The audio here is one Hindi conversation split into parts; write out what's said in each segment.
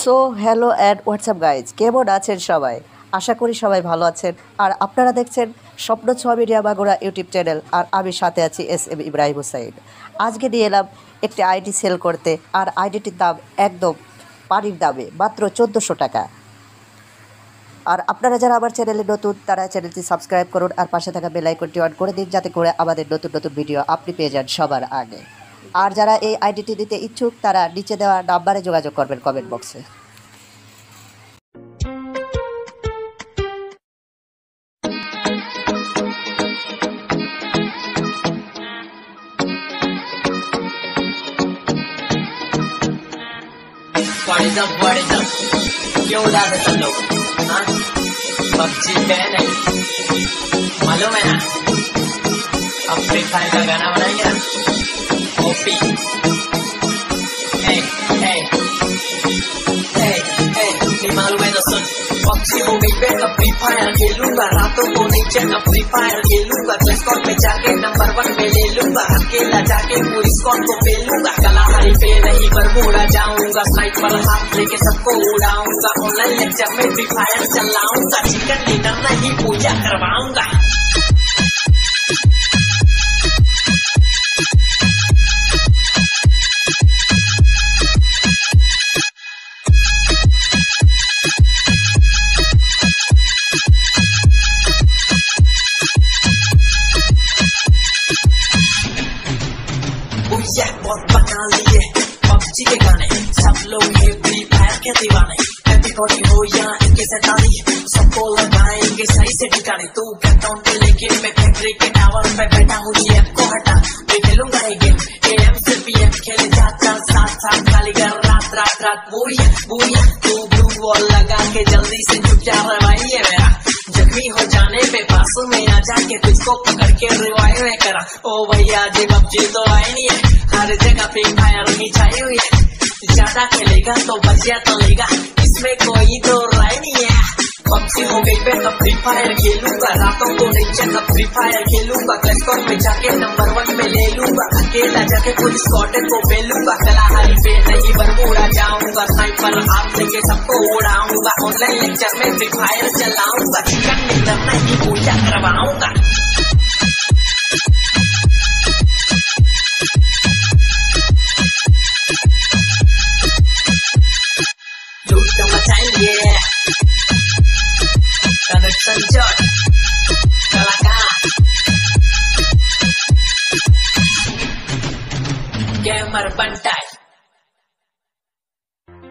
So hello and WhatsApp guys, কেমন আছেন সবাই? আশা করি সবাই ভালো আছেন। আর আপনারা দেখছেন স্বপ্ন ছোঁয়া মিডিয়া বাগুড়া ইউটিউব চ্যানেল, আর আমি সাথে আছি SM ইব্রাহিম হুসাইন। আজকে নিয়ে এলাম একটি আইডি সেল করতে, আর আইডিটির দাম একদম পানির দামে, মাত্র 1400 টাকা। আর আপনারা যারা আমার চ্যানেলে নতুন, তারা চ্যানেলটি সাবস্ক্রাইব করুন আর পাশে থাকা বেল আইকনটি অন করে দিন, যাতে করে আমাদের নতুন নতুন ভিডিও আপনি পেয়ে যান সবার আগে। আর যারা এই আইডিটি দিতে ইচ্ছুক, তারা নিচে দেওয়া নাম্বারে যোগাযোগ করবেন কমেন্ট বক্সে। What is up? क्यों उड़ाते सब लोग? हाँ, पबजी बैन है, मालूम है ना? अब फ्री फायर का गाना बनाएंगे ना? ओपी, नहीं मालूम है तो सुन। पबजी हो गई बैन, अब फ्री फायर खेलूंगा, रातों को नहीं चैन, अब फ्री फायर खेलूंगा, क्लैश स्क्वाड में जाके नंबर 1 पे ले लूंगा, अकेला जाके पूरी स्क्वाड को पेलूंगा, कलाहारी पे नहीं बरमूडा जाऊंगा, स्नाइपर हाथ लेके सबको उड़ाऊंगा, ऑनलाइन लेक्चर में फ्री फायर चलाऊंगा, चिकन डिनर नहीं पूजा करवाऊंगा। बहुत बना लिए पबजी के गाने, सब लोग ये फ्री फायर के दीवाने, हैप्पी बर्थडे हो या इनके सैतानी, सबको लगाएंगे सही से ठिकाने। तू काउंट पे लेके मैं फैक्ट्री के टावर पे बैठा हूँ, ये को हटा मैं खेलूंगा ये गेम, AM से PM खेले जाता साथ साथ, खाली कर रात रात रात बोरिया बोरिया। तू ब्लू वॉल लगा के जल्दी से चुप जा रवाई है मेरा, जख्मी हो जाने पे पास में आ जाके तुझको पकड़ के रिवाइव में करा। ओ भैया जी पबजी तो आई नहीं है, हर जगह फ्री फायर ही छाई हुई है, ज्यादा खेलेगा तो बचिया तो लेगा, इसमें कोई तो राय नहीं है। पबजी हो गई पे तब फ्री फायर खेलूंगा, रातों को नहीं चैन, अब फ्री फायर खेलूंगा, क्लैश स्क्वाड में जाके नंबर 1 में ले लूंगा, अकेला जाके पूरी स्क्वाड को पेलूंगा, कलाहारी पे नहीं बरमूडा जाऊंगा, स्नाइपर हाथ लेके सबको उड़ाऊंगा, ऑनलाइन लेक्चर में फ्री फायर चलाऊंगा, चिकन डिनर नहीं पूजा करवाऊंगा। कनेक्शन जॉय कलाकार गेमर बनता है।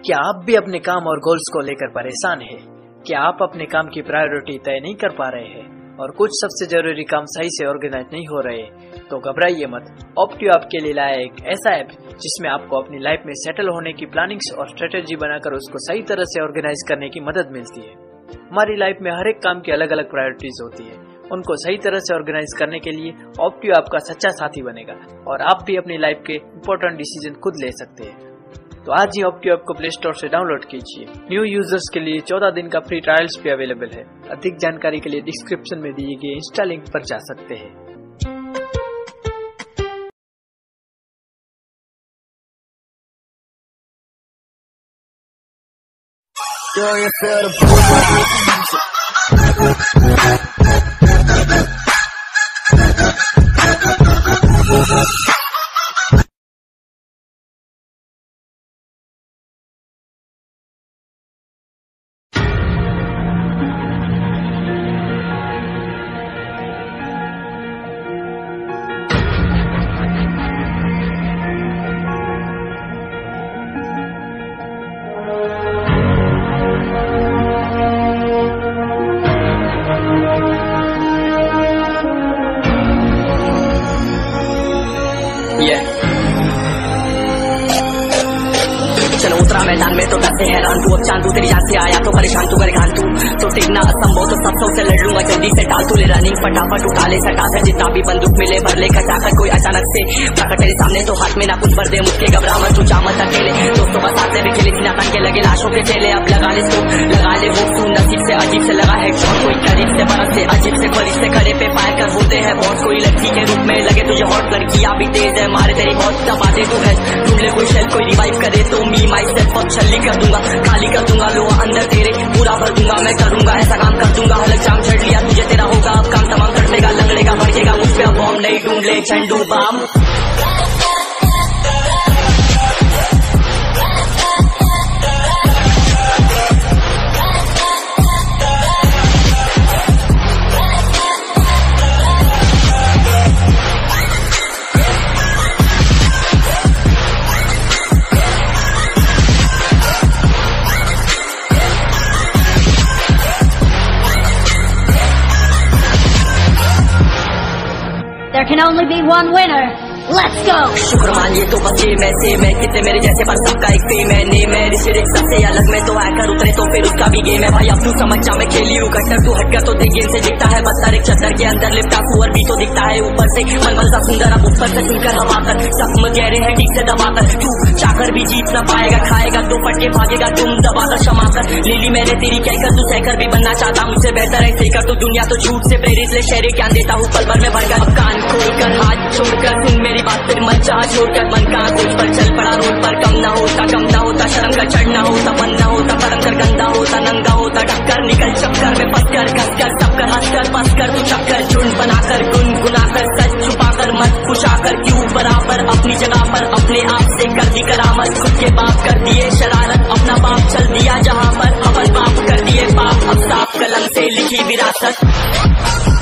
क्या आप भी अपने काम और गोल्स को लेकर परेशान हैं? क्या आप अपने काम की प्रायोरिटी तय नहीं कर पा रहे हैं और कुछ सबसे जरूरी काम सही से ऑर्गेनाइज नहीं हो रहे? तो घबराइए मत। ऑप्टियो आपके लिए लाया एक ऐसा ऐप जिसमें आपको अपनी लाइफ में सेटल होने की प्लानिंग्स और स्ट्रेटेजी बनाकर उसको सही तरह से ऑर्गेनाइज करने की मदद मिलती है। हमारी लाइफ में हर एक काम की अलग अलग प्रायोरिटीज होती है, उनको सही तरह से ऑर्गेनाइज करने के लिए ऑप्टियो आपका सच्चा साथी बनेगा और आप भी अपनी लाइफ के इम्पोर्टेंट डिसीजन खुद ले सकते हैं। तो आज ही ऑप्टियो ऐप को प्ले स्टोर से डाउनलोड कीजिए। न्यू यूजर्स के लिए 14 दिन का फ्री ट्रायल्स भी अवेलेबल है। अधिक जानकारी के लिए डिस्क्रिप्शन में दिए गए इंस्टा लिंक पर जा सकते हैं। चलो उतरा मैदान में तो डरते हैरान तू, अब चांदू तेरी जान से आया तो परेशान तू गरेगान तू, तो टिकना असंभव तो सब से लड़ लूंगा, जल्दी से डाल तू ले रनिंग फटाफट उठा ले सटा कर, जितना भी बंदूक मिले भर ले खटाकर, कोई अचानक से प्रकट तेरे सामने तो हाथ में ना कुछ भर दे मुझके, घबरा मत तू जा मत अकेले, दोस्तों का साथ भी खेले सीना तन के लगे लाशों के चेले, अब लगा ले तू लगा ले वो तू नसीब से अजीब से लगा है शॉट, कोई करीब से बरस से अजीब से फरिश्ते से खड़े पे फायर कर होते हैं बहुत, कोई लड़की के रूप में लगे तुझे हॉट, लड़कियां भी तेज है मारे तेरी बहुत दबा दे तू है, ढूंढ ले कोई शेल कोई रिवाइव करे तो मी माई सेल्फ और छल्ली कर दूंगा, खाली पूरा भर दूंगा, मैं करूंगा ऐसा काम कर दूंगा, हलक जाम छड़ लिया तुझे तेरा होगा अब काम तमाम, कर देगा लंगड़ेगा भड़केगा मुझ पे अब बॉम्ब नहीं ढूंढ ले झंडू balm. There can only be one winner. Let's go! शुक्र मानिए तो बस ये मैं कितने मेरे जैसे पर सबका एक फेम है नेम है, ऋषि रिक सबसे अलग मैं तो हैकर उतरे तो फिर उसका भी गेम है भाई, अब तू समझ जा मैं खेली हूँ कट्टर, तू हटकर तो देख गेम से दिखता है बदतर, एक चद्दर के अंदर लिपटा कुंवर भी तो दिखता है ऊपर से मलमल सा सुंदर, अब ऊपर से सुनकर हवा कर सब कह रहे हैं ठीक से दबाकर, तू चाकर भी जीत ना पाएगा, खाएगा तो फटके भागेगा तुम दबाकर क्षमाकर, लीली मैंने तेरी कहकर तू सहकर भी बनना चाहता, मुझसे बेहतर है सीकर तो दुनिया तो झूठ से प्रेरित ले शहरी ज्ञान देता हूँ पल भर में भरकर, अब कान खोलकर हाथ छोड़कर सुन मेरी बात फिर मत छोड़कर मन का कुछ पर चल पड़ा रोड पर, कम ना होता शर्म का चढ़ना होता, बन ना होता परम कर गंदा होता, नंगा होता टक्कर निकल चक्कर में फंसकर कसकर सबकर हंसकर बसकर तू चक्कर झुंड बनाकर गुनगुनाकर सच छुपाकर मत खुशाकर क्यों बराबर अपनी जगह पर अपने आप से कर दी करामत, खुद के बाप कर दिए शरारत, अपना बाप चल दिया जहाँ पर अपन बाप कर दिए पाप, अब साफ कलम से लिखी विरासत।